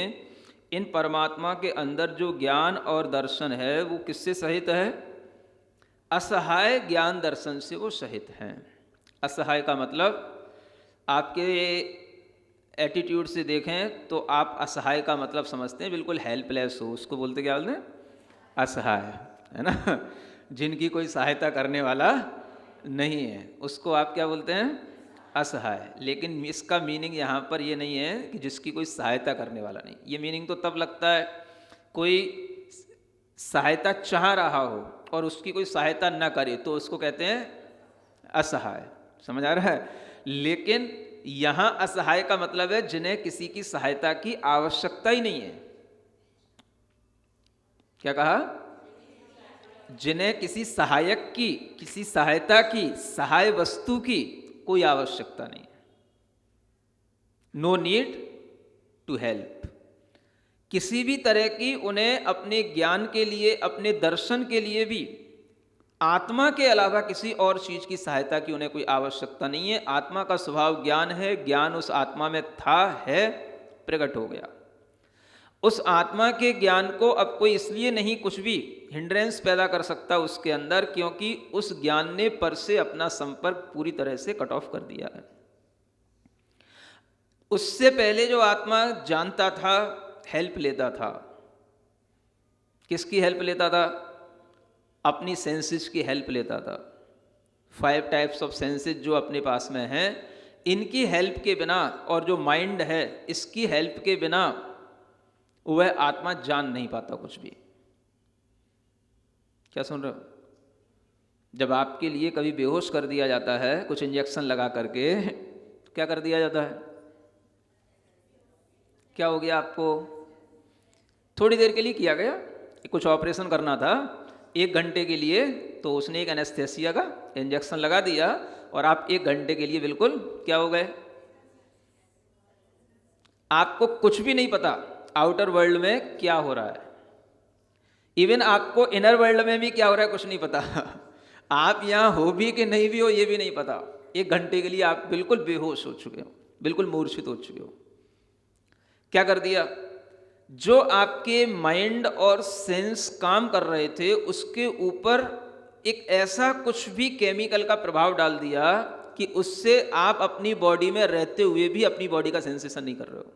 इन परमात्मा के अंदर जो ज्ञान और दर्शन है वो किससे सहित है? असहाय ज्ञान दर्शन से वो सहित हैं। असहाय का मतलब आपके एटीट्यूड से देखें तो आप असहाय का मतलब समझते हैं बिल्कुल हेल्पलेस हो, उसको बोलते क्या बोलते हैं? असहाय, है ना। जिनकी कोई सहायता करने वाला नहीं है उसको आप क्या बोलते हैं? असहाय। लेकिन इसका मीनिंग यहाँ पर ये नहीं है कि जिसकी कोई सहायता करने वाला नहीं। ये मीनिंग तो तब लगता है कोई सहायता चाह रहा हो और उसकी कोई सहायता न करे तो उसको कहते हैं असहाय। समझ आ रहा है? लेकिन यहाँ असहाय का मतलब है जिन्हें किसी की सहायता की आवश्यकता ही नहीं है। क्या कहा? जिन्हें किसी सहायक की, किसी सहायता की, सहाय वस्तु की कोई आवश्यकता नहीं है। No need to help. किसी भी तरह की उन्हें अपने ज्ञान के लिए, अपने दर्शन के लिए भी आत्मा के अलावा किसी और चीज की सहायता की उन्हें कोई आवश्यकता नहीं है। आत्मा का स्वभाव ज्ञान है, ज्ञान उस आत्मा में था, है, प्रकट हो गया। उस आत्मा के ज्ञान को अब कोई इसलिए नहीं कुछ भी हिंड्रेंस पैदा कर सकता उसके अंदर, क्योंकि उस ज्ञान ने पर से अपना संपर्क पूरी तरह से कट ऑफ कर दिया है। उससे पहले जो आत्मा जानता था, हेल्प लेता था। किसकी हेल्प लेता था? अपनी सेंसेस की हेल्प लेता था। 5 टाइप्स ऑफ सेंसेस जो अपने पास में हैं, इनकी हेल्प के बिना और जो माइंड है इसकी हेल्प के बिना वह आत्मा जान नहीं पाता कुछ भी। क्या सुन रहे हो? जब आपके लिए कभी बेहोश कर दिया जाता है कुछ इंजेक्शन लगा करके, क्या कर दिया जाता है? क्या हो गया आपको? थोड़ी देर के लिए किया गया, कुछ ऑपरेशन करना था 1 घंटे के लिए, तो उसने एक एनेस्थेसिया का इंजेक्शन लगा दिया और आप 1 घंटे के लिए बिल्कुल क्या हो गए? आपको कुछ भी नहीं पता आउटर वर्ल्ड में क्या हो रहा है। इवन आपको इनर वर्ल्ड में भी क्या हो रहा है कुछ नहीं पता। आप यहाँ हो भी कि नहीं भी हो ये भी नहीं पता। 1 घंटे के लिए आप बिल्कुल बेहोश हो चुके हो, बिल्कुल मूर्छित हो चुके हो। क्या कर दिया? जो आपके माइंड और सेंस काम कर रहे थे उसके ऊपर एक ऐसा कुछ भी केमिकल का प्रभाव डाल दिया कि उससे आप अपनी बॉडी में रहते हुए भी अपनी बॉडी का सेंसेशन नहीं कर रहे हो।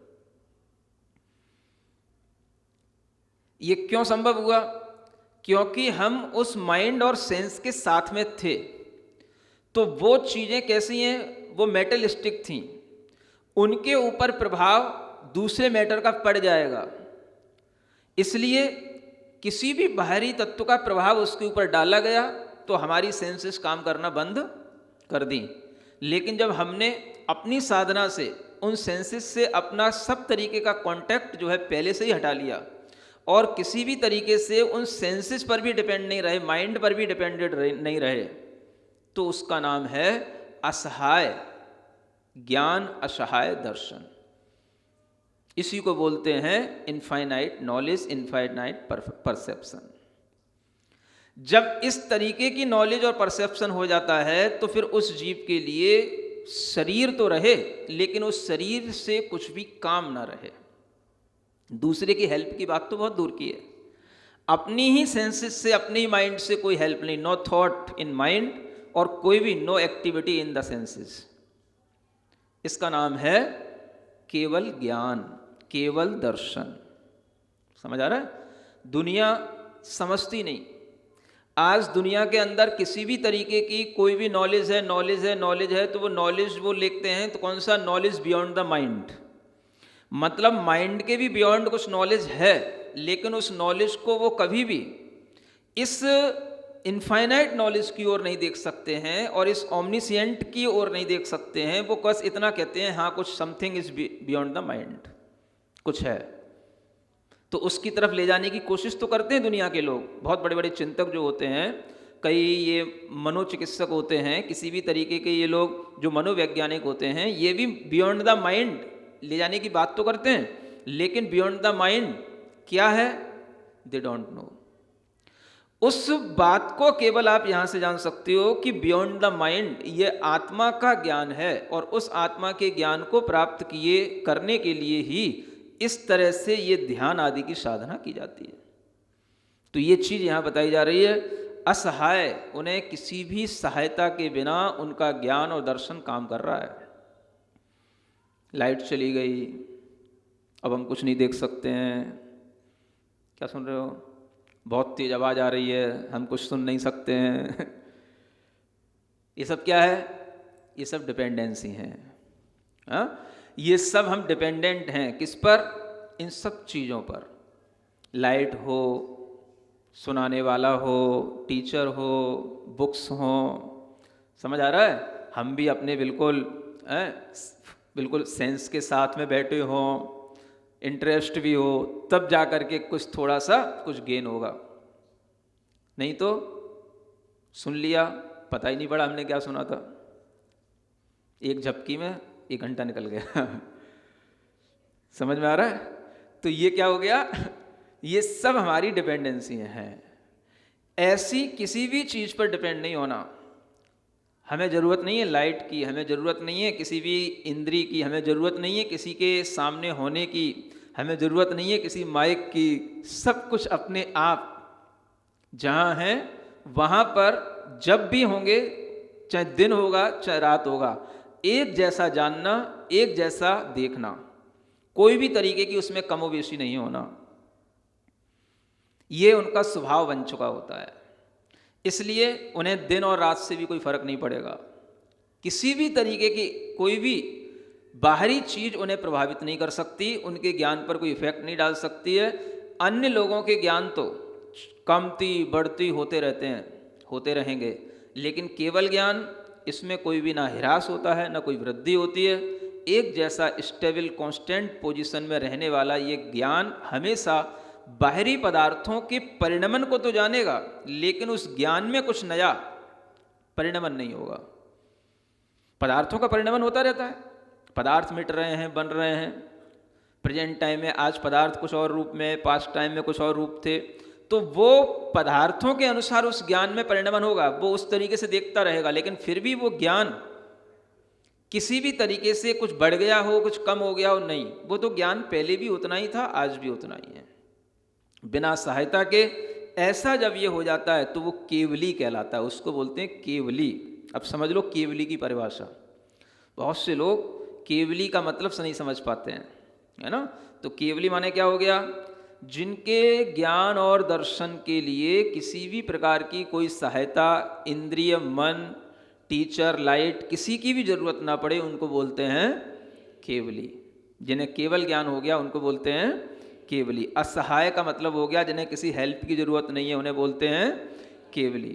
ये क्यों संभव हुआ? क्योंकि हम उस माइंड और सेंस के साथ में थे। तो वो चीज़ें कैसी हैं? वो मेटलिस्टिक थीं, उनके ऊपर प्रभाव दूसरे मैटर का पड़ जाएगा, इसलिए किसी भी बाहरी तत्व का प्रभाव उसके ऊपर डाला गया तो हमारी सेंसेस काम करना बंद कर दी। लेकिन जब हमने अपनी साधना से उन सेंसेस से अपना सब तरीके का कांटेक्ट जो है पहले से ही हटा लिया और किसी भी तरीके से उन सेंसेस पर भी डिपेंड नहीं रहे, माइंड पर भी डिपेंडेड नहीं रहे, तो उसका नाम है असहाय ज्ञान, असहाय दर्शन। इसी को बोलते हैं इनफाइनाइट नॉलेज, इनफाइनाइट परसेप्शन। जब इस तरीके की नॉलेज और परसेप्शन हो जाता है तो फिर उस जीव के लिए शरीर तो रहे लेकिन उस शरीर से कुछ भी काम ना रहे। दूसरे की हेल्प की बात तो बहुत दूर की है, अपनी ही सेंसेस से, अपनी माइंड से कोई हेल्प नहीं। नो थॉट इन माइंड और कोई भी no activity in the senses. इसका नाम है केवल ज्ञान, केवल दर्शन। समझ आ रहा है? दुनिया समझती नहीं। आज दुनिया के अंदर किसी भी तरीके की कोई भी नॉलेज है, नॉलेज है, नॉलेज है, तो वो नॉलेज वो लिखते हैं तो कौन सा? Knowledge beyond the mind. मतलब माइंड के भी बियॉन्ड कुछ नॉलेज है, लेकिन उस नॉलेज को वो कभी भी इस इनफाइनाइट नॉलेज की ओर नहीं देख सकते हैं और इस ओमनिशिएंट की ओर नहीं देख सकते हैं। वो बस इतना कहते हैं, हाँ कुछ something is beyond the mind, कुछ है। तो उसकी तरफ ले जाने की कोशिश तो करते हैं दुनिया के लोग। बहुत बड़े बड़े चिंतक जो होते हैं, कई ये मनोचिकित्सक होते हैं, किसी भी तरीके के ये लोग जो मनोवैज्ञानिक होते हैं, ये भी बियॉन्ड द माइंड ले जाने की बात तो करते हैं, लेकिन बियॉन्ड द माइंड क्या है? They don't know. उस बात को केवल आप यहां से जान सकते हो कि बियॉन्ड द माइंड ये आत्मा का ज्ञान है, और उस आत्मा के ज्ञान को प्राप्त किए करने के लिए ही इस तरह से ये ध्यान आदि की साधना की जाती है। तो ये चीज यहां बताई जा रही है, असहाय, उन्हें किसी भी सहायता के बिना उनका ज्ञान और दर्शन काम कर रहा है। लाइट चली गई, अब हम कुछ नहीं देख सकते हैं। क्या सुन रहे हो? बहुत तेज आवाज आ रही है, हम कुछ सुन नहीं सकते हैं। ये सब क्या है? ये सब डिपेंडेंसी है। हाँ, ये सब हम डिपेंडेंट हैं किस पर? इन सब चीज़ों पर। लाइट हो, सुनाने वाला हो, टीचर हो, बुक्स हो। समझ आ रहा है? हम भी अपने बिल्कुल सेंस के साथ में बैठे हों, इंटरेस्ट भी हो, तब जा कर के कुछ थोड़ा सा कुछ गेन होगा। नहीं तो सुन लिया, पता ही नहीं पड़ा हमने क्या सुना था, एक झपकी में 1 घंटा निकल गया। समझ में आ रहा है? तो ये क्या हो गया? ये सब हमारी डिपेंडेंसी हैं। ऐसी किसी भी चीज़ पर डिपेंड नहीं होना। हमें ज़रूरत नहीं है लाइट की, हमें ज़रूरत नहीं है किसी भी इंद्री की, हमें ज़रूरत नहीं है किसी के सामने होने की, हमें ज़रूरत नहीं है किसी माइक की। सब कुछ अपने आप जहाँ हैं वहाँ पर जब भी होंगे, चाहे दिन होगा चाहे रात होगा, एक जैसा जानना, एक जैसा देखना, कोई भी तरीके की उसमें कमोबेशी नहीं होना। ये उनका स्वभाव बन चुका होता है, इसलिए उन्हें दिन और रात से भी कोई फर्क नहीं पड़ेगा। किसी भी तरीके की कोई भी बाहरी चीज उन्हें प्रभावित नहीं कर सकती, उनके ज्ञान पर कोई इफेक्ट नहीं डाल सकती है। अन्य लोगों के ज्ञान तो कमती बढ़ती होते रहते हैं, होते रहेंगे, लेकिन केवल ज्ञान, इसमें कोई भी ना ह्रास होता है ना कोई वृद्धि होती है। एक जैसा स्टेबल कांस्टेंट पोजीशन में रहने वाला ये ज्ञान हमेशा बाहरी पदार्थों के परिणमन को तो जानेगा, लेकिन उस ज्ञान में कुछ नया परिणमन नहीं होगा। पदार्थों का परिणमन होता रहता है, पदार्थ मिट रहे हैं, बन रहे हैं। प्रेजेंट टाइम में आज पदार्थ कुछ और रूप में, पास्ट टाइम में कुछ और रूप थे, तो वो पदार्थों के अनुसार उस ज्ञान में परिणमन होगा, वो उस तरीके से देखता रहेगा। लेकिन फिर भी वो ज्ञान किसी भी तरीके से कुछ बढ़ गया हो, कुछ कम हो गया हो, नहीं, वो तो ज्ञान पहले भी उतना ही था, आज भी उतना ही है, बिना सहायता के। ऐसा जब ये हो जाता है तो वो केवली कहलाता है, उसको बोलते हैं केवली। अब समझ लो केवली की परिभाषा। बहुत से लोग केवली का मतलब से नहीं समझ पाते हैं, है ना। तो केवली माने क्या हो गया? जिनके ज्ञान और दर्शन के लिए किसी भी प्रकार की कोई सहायता, इंद्रिय, मन, टीचर, लाइट, किसी की भी जरूरत ना पड़े, उनको बोलते हैं केवली। जिन्हें केवल ज्ञान हो गया उनको बोलते हैं केवली। असहाय का मतलब हो गया जिन्हें किसी हेल्प की जरूरत नहीं है, उन्हें बोलते हैं केवली।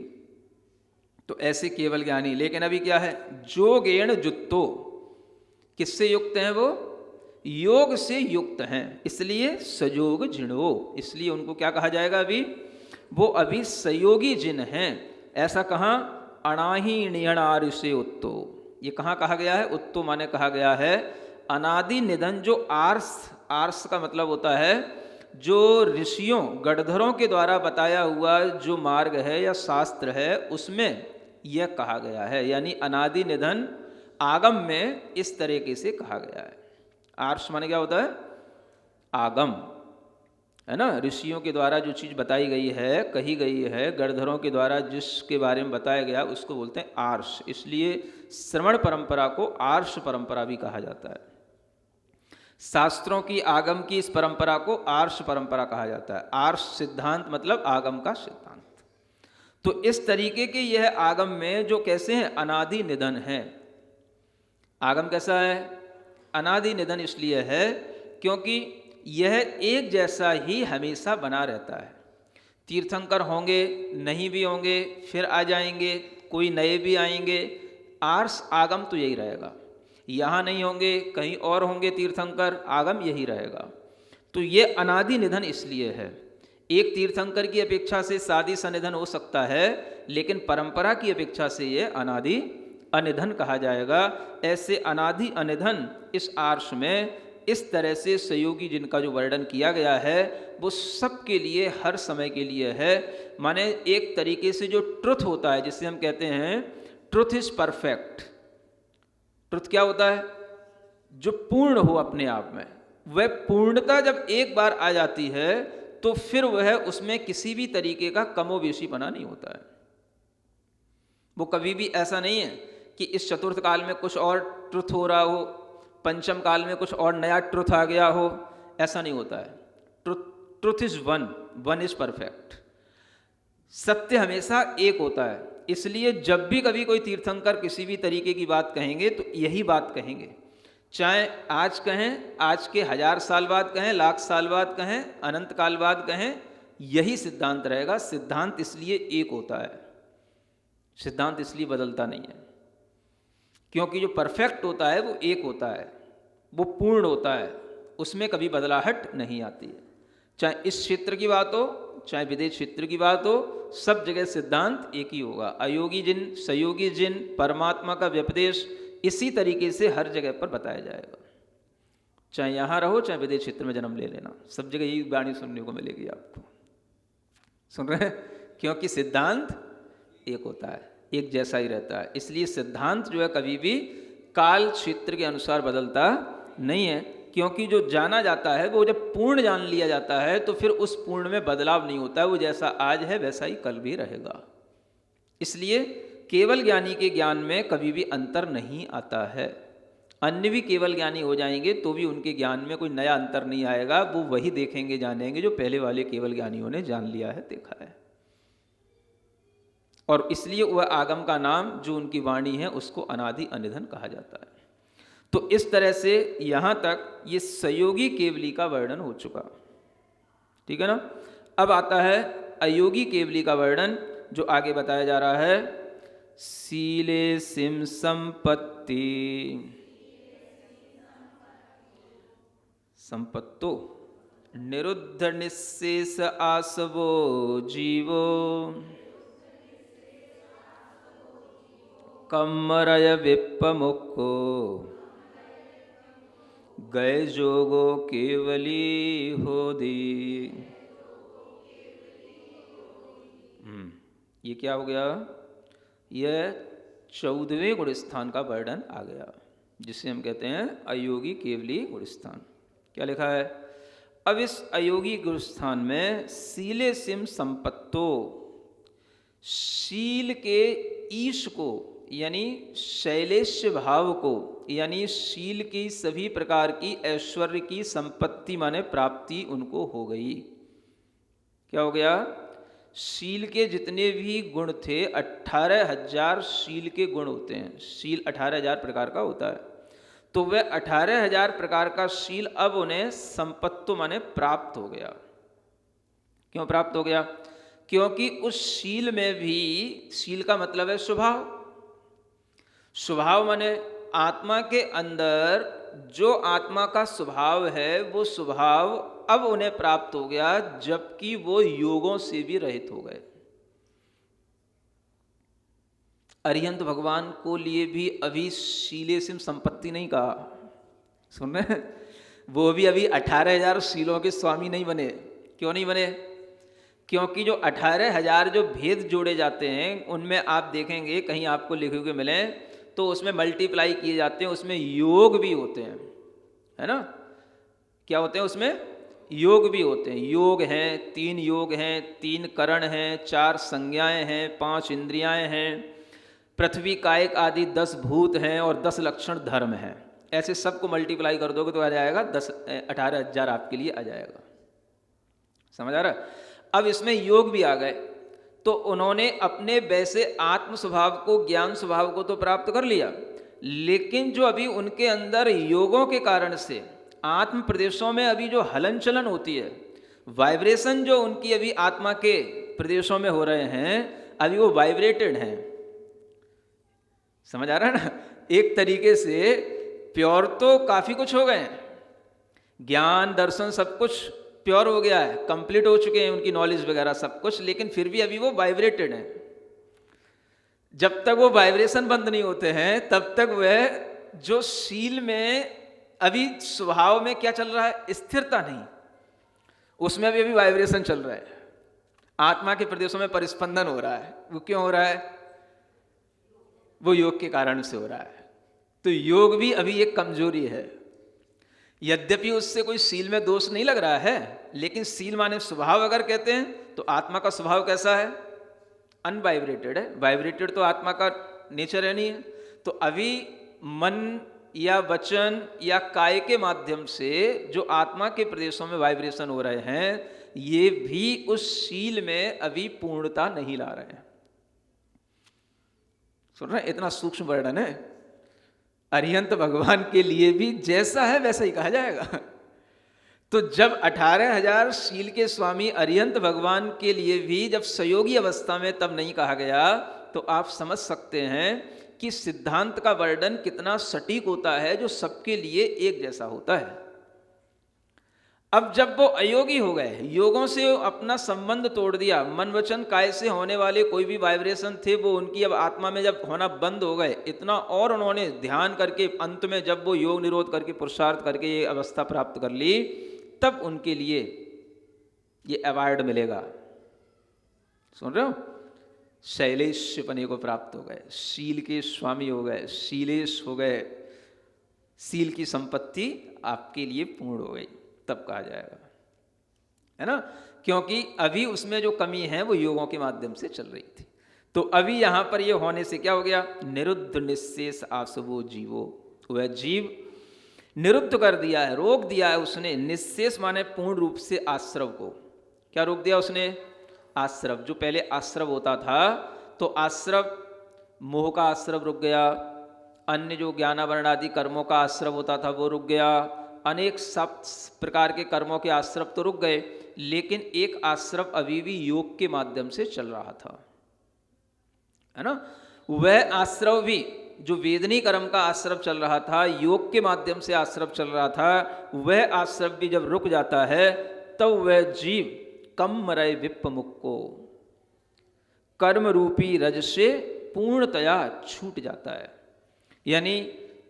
तो ऐसे केवल ज्ञानी। लेकिन अभी क्या है, जोगेण जुत्तो, किससे युक्त हैं वो? योग से युक्त हैं, इसलिए सयोग जिणो, इसलिए उनको क्या कहा जाएगा? अभी वो अभी सयोगी जिन हैं। ऐसा कहाँ? अणाही नियणार से उत्तो, ये कहाँ कहा गया है? उत्तो माने कहा गया है अनादि निधन। जो आर्स, आर्स का मतलब होता है जो ऋषियों गणधरों के द्वारा बताया हुआ जो मार्ग है या शास्त्र है, उसमें यह कहा गया है। यानी अनादि निधन आगम में इस तरीके से कहा गया है। आर्ष माने क्या होता है? आगम, है ना। ऋषियों के द्वारा जो चीज़ बताई गई है, कही गई है, गणधरों के द्वारा जिसके बारे में बताया गया, उसको बोलते हैं आर्ष। इसलिए श्रवण परंपरा को आर्ष परंपरा भी कहा जाता है। शास्त्रों की, आगम की इस परंपरा को आर्ष परंपरा कहा जाता है। आर्ष सिद्धांत मतलब आगम का सिद्धांत। तो इस तरीके के यह आगम में जो कैसे हैं? अनादि निधन है। आगम कैसा है? अनादि निधन इसलिए है क्योंकि यह एक जैसा ही हमेशा बना रहता है। तीर्थंकर होंगे, नहीं भी होंगे, फिर आ जाएंगे, कोई नए भी आएंगे। आर्ष आगम तो यही रहेगा। यहाँ नहीं होंगे, कहीं और होंगे तीर्थंकर, आगम यही रहेगा। तो ये अनादि निधन इसलिए है। एक तीर्थंकर की अपेक्षा से शादी सनिधन हो सकता है, लेकिन परंपरा की अपेक्षा से ये अनादि अनिधन कहा जाएगा। ऐसे अनादि अनिधन इस आर्ष में इस तरह से सहयोगी जिनका जो वर्णन किया गया है वो सबके लिए, हर समय के लिए है। माने एक तरीके से जो ट्रुथ होता है, जिसे हम कहते हैं ट्रुथ इज परफेक्ट। ट्रुथ क्या होता है? जो पूर्ण हो अपने आप में। वह पूर्णता जब एक बार आ जाती है तो फिर वह उसमें किसी भी तरीके का कमोबेशीपना नहीं होता है। वो कभी भी ऐसा नहीं है कि इस चतुर्थ काल में कुछ और ट्रुथ हो रहा हो, पंचम काल में कुछ और नया ट्रुथ आ गया हो, ऐसा नहीं होता है। Truth is one, one is perfect. सत्य हमेशा एक होता है। इसलिए जब भी कभी कोई तीर्थंकर किसी भी तरीके की बात कहेंगे तो यही बात कहेंगे, चाहे आज कहें, आज के 1000 साल बाद कहें, लाख साल बाद कहें, अनंत काल बाद कहें, यही सिद्धांत रहेगा। सिद्धांत इसलिए एक होता है, सिद्धांत इसलिए बदलता नहीं है, क्योंकि जो परफेक्ट होता है वो एक होता है, वो पूर्ण होता है, उसमें कभी बदलाहट नहीं आती है। चाहे इस क्षेत्र की बात हो, चाहे विदेश क्षेत्र की बात हो, सब जगह सिद्धांत एक ही होगा। अयोगी जिन, सहयोगी जिन, परमात्मा का व्यपदेश इसी तरीके से हर जगह पर बताया जाएगा। चाहे यहाँ रहो, चाहे विदेश क्षेत्र में जन्म ले लेना, सब जगह यही वाणी सुनने को मिलेगी आपको। सुन रहे हैं? क्योंकि सिद्धांत एक होता है, एक जैसा ही रहता है। इसलिए सिद्धांत जो है कभी भी काल क्षेत्र के अनुसार बदलता नहीं है, क्योंकि जो जाना जाता है वो जब पूर्ण जान लिया जाता है तो फिर उस पूर्ण में बदलाव नहीं होता है। वो जैसा आज है वैसा ही कल भी रहेगा। इसलिए केवल ज्ञानी के ज्ञान में कभी भी अंतर नहीं आता है। अन्य भी केवल ज्ञानी हो जाएंगे तो भी उनके ज्ञान में कोई नया अंतर नहीं आएगा। वो वही देखेंगे, जानेंगे जो पहले वाले केवल ज्ञानियों ने जान लिया है, देखा है। और इसलिए वह आगम का नाम जो उनकी वाणी है उसको अनादि अनिधन कहा जाता है। तो इस तरह से यहाँ तक ये सहयोगी केवली का वर्णन हो चुका, ठीक है ना। अब आता है अयोगी केवली का वर्णन, जो आगे बताया जा रहा है। सीले सिम संपत्ति संपत्तो निरुद्ध निःशेष आसवो जीवो कम्मरय विप्पमुक्को गए जोगो केवली होदी। ये क्या हो गया? यह 14वें गुणस्थान का वर्णन आ गया, जिसे हम कहते हैं अयोगी केवली गुणस्थान। क्या लिखा है? अब इस अयोगी गुणस्थान में सीले सिम संपत्तो, शील के ईश को यानी शैलेश भाव को, यानी शील की सभी प्रकार की ऐश्वर्य की संपत्ति माने प्राप्ति उनको हो गई। क्या हो गया? शील के जितने भी गुण थे, 18,000 शील के गुण होते हैं। शील 18,000 प्रकार का होता है। तो वह 18,000 प्रकार का शील अब उन्हें संपत्ति माने प्राप्त हो गया। क्यों प्राप्त हो गया? क्योंकि उस शील में भी, शील का मतलब है स्वभाव। स्वभाव माने आत्मा के अंदर जो आत्मा का स्वभाव है, वो स्वभाव अब उन्हें प्राप्त हो गया, जबकि वो योगों से भी रहित हो गए। अरिहंत भगवान को लिए भी अभी शीले सिम संपत्ति नहीं कहा, सुन रहे हैं? वो भी अभी 18,000 शीलों के स्वामी नहीं बने। क्यों नहीं बने? क्योंकि जो 18,000 जो भेद जोड़े जाते हैं, उनमें आप देखेंगे कहीं आपको लिखे हुए मिले तो उसमें मल्टीप्लाई किए जाते हैं, उसमें योग भी होते हैं, है ना? क्या होते हैं उसमें? योग भी होते हैं। योग हैं, 3 योग हैं, 3 करण हैं, 4 संज्ञाएं हैं, 5 इंद्रियाएं हैं, पृथ्वी कायिक आदि 10 भूत हैं और 10 लक्षण धर्म हैं। ऐसे सबको मल्टीप्लाई कर दोगे तो आ जाएगा 18,000 आपके लिए आ जाएगा। समझ आ रहा? अब इसमें योग भी आ गए, तो उन्होंने अपने वैसे आत्म स्वभाव को, ज्ञान स्वभाव को तो प्राप्त कर लिया, लेकिन जो अभी उनके अंदर योगों के कारण से आत्म प्रदेशों में अभी जो हलन चलन होती है, वाइब्रेशन जो उनकी अभी आत्मा के प्रदेशों में हो रहे हैं, अभी वो वाइब्रेटेड हैं। समझ आ रहा है ना? एक तरीके से प्योर तो काफी कुछ हो गए हैं, ज्ञान दर्शन सब कुछ प्योर हो गया है, कंप्लीट हो चुके हैं उनकी नॉलेज वगैरह सब कुछ, लेकिन फिर भी अभी वो वाइब्रेटेड हैं। जब तक वो वाइब्रेशन बंद नहीं होते हैं, तब तक वह जो शील में अभी स्वभाव में क्या चल रहा है, स्थिरता नहीं, उसमें भी अभी वाइब्रेशन चल रहा है। आत्मा के प्रदेशों में परिस्पंदन हो रहा है। वो क्यों हो रहा है? वो योग के कारण से हो रहा है। तो योग भी अभी एक कमजोरी है। यद्यपि उससे कोई शील में दोष नहीं लग रहा है, लेकिन शील माने स्वभाव अगर कहते हैं तो आत्मा का स्वभाव कैसा है? अनवाइब्रेटेड है। वाइब्रेटेड तो आत्मा का नेचर है नहीं है। तो अभी मन या वचन या काय के माध्यम से जो आत्मा के प्रदेशों में वाइब्रेशन हो रहे हैं, ये भी उस शील में अभी पूर्णता नहीं ला रहे हैं। सुन रहे हैं? इतना सूक्ष्म वर्णन है। अरिहंत भगवान के लिए भी जैसा है वैसा ही कहा जाएगा। तो जब 18,000 शील के स्वामी अरिहंत भगवान के लिए भी जब सहयोगी अवस्था में तब नहीं कहा गया, तो आप समझ सकते हैं कि सिद्धांत का वर्णन कितना सटीक होता है, जो सबके लिए एक जैसा होता है। अब जब वो अयोगी हो गए, योगों से अपना संबंध तोड़ दिया, मन वचन काय से होने वाले कोई भी वाइब्रेशन थे वो उनकी अब आत्मा में जब होना बंद हो गए, इतना और उन्होंने ध्यान करके अंत में जब वो योग निरोध करके पुरुषार्थ करके ये अवस्था प्राप्त कर ली, तब उनके लिए ये अवार्ड मिलेगा। सुन रहे हो? शैलेश पने को प्राप्त हो गए, शील के स्वामी हो गए, शीलेश हो गए, शील की संपत्ति आपके लिए पूर्ण हो गई, तब कहा जाएगा, है ना? क्योंकि अभी उसमें जो कमी है वो योगों के माध्यम से चल रही थी। तो अभी यहां पर ये होने से क्या हो गया? निरुद्ध निःशेष आसवो जीवो। वह जीव निरुद्ध कर दिया है, रोक दिया है उसने। निःशेष माने पूर्ण रूप से आश्रव को। क्या रोक दिया उसने? आश्रव। जो पहले आश्रव होता था, तो आश्रव, मोह का आश्रव रुक गया, अन्य जो ज्ञानावरण आदि कर्मों का आश्रव होता था वो रुक गया, अनेक सब प्रकार के कर्मों के आश्रव तो रुक गए, लेकिन एक आश्रव अभी भी योग के माध्यम से चल रहा था, है ना? वह आश्रव भी जो वेदनी कर्म का आश्रव चल रहा था, योग के माध्यम से आश्रव चल रहा था, वह आश्रव भी जब रुक जाता है, तब वह जीव कम रय विप्पमुख को कर्म रूपी रज से पूर्णतया छूट जाता है। यानी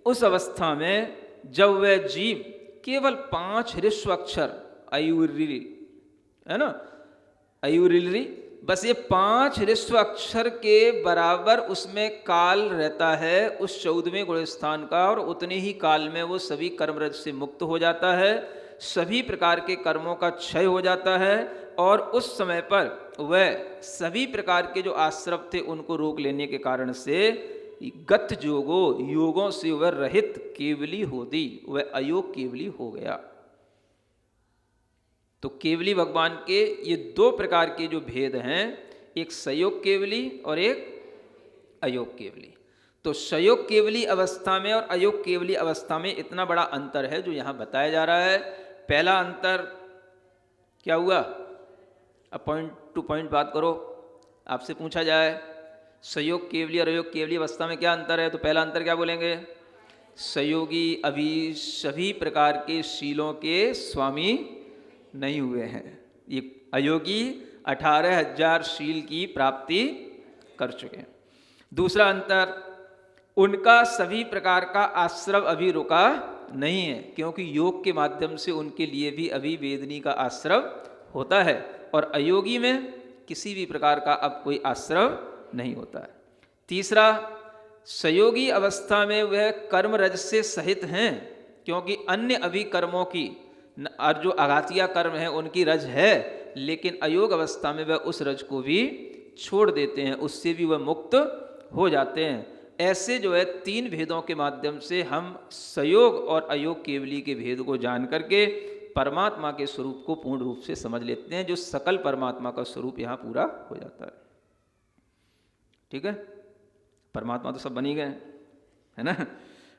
उस अवस्था में जब वह जीव केवल 5 ऋष्व अक्षर अयुरिरी, है ना, अयुरिरी, बस ये 5 ऋष्व अक्षर के बराबर उसमें काल रहता है उस 14वें गुण स्थान का, और उतने ही काल में वो सभी कर्मरज से मुक्त हो जाता है, सभी प्रकार के कर्मों का क्षय हो जाता है, और उस समय पर वह सभी प्रकार के जो आश्रव थे उनको रोक लेने के कारण से गत जोगो, योगों से वह रहित केवली होती, वह अयोग केवली हो गया। तो केवली भगवान के ये दो प्रकार के जो भेद हैं, एक सयोग केवली और एक अयोग केवली। तो सयोग केवली अवस्था में और अयोग केवली अवस्था में इतना बड़ा अंतर है जो यहाँ बताया जा रहा है। पहला अंतर क्या हुआ? अब पॉइंट टू पॉइंट बात करो। आपसे पूछा जाए सयोग केवली और अयोग केवली अवस्था में क्या अंतर है, तो पहला अंतर क्या बोलेंगे? सयोगी अभी सभी प्रकार के शीलों के स्वामी नहीं हुए हैं। ये अयोगी 18,000 शील की प्राप्ति कर चुके हैं। दूसरा अंतर, उनका सभी प्रकार का आश्रव अभी रुका नहीं है, क्योंकि योग के माध्यम से उनके लिए भी अभी वेदनी का आश्रव होता है, और अयोगी में किसी भी प्रकार का अब कोई आश्रव नहीं होता है। तीसरा, सयोगी अवस्था में वह कर्म रज से सहित हैं, क्योंकि अन्य अभी कर्मों की और जो आघातिया कर्म है उनकी रज है, लेकिन अयोग अवस्था में वह उस रज को भी छोड़ देते हैं, उससे भी वह मुक्त हो जाते हैं। ऐसे जो है 3 भेदों के माध्यम से हम सयोग और अयोग केवली के भेद को जान करके परमात्मा के स्वरूप को पूर्ण रूप से समझ लेते हैं, जो सकल परमात्मा का स्वरूप यहाँ पूरा हो जाता है। ठीक है, परमात्मा तो सब बन ही गए, है ना।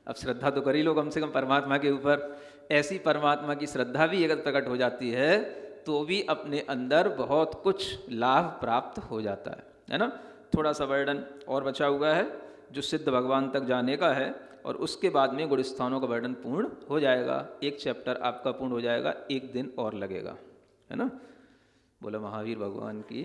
अब श्रद्धा तो कर ही लो कम से कम परमात्मा के ऊपर। ऐसी परमात्मा की श्रद्धा भी अगर प्रकट हो जाती है तो भी अपने अंदर बहुत कुछ लाभ प्राप्त हो जाता है ना। थोड़ा सा वर्णन और बचा हुआ है जो सिद्ध भगवान तक जाने का है, और उसके बाद में गुण स्थानों का वर्णन पूर्ण हो जाएगा। एक चैप्टर आपका पूर्ण हो जाएगा, एक दिन और लगेगा, है ना। बोलो महावीर भगवान की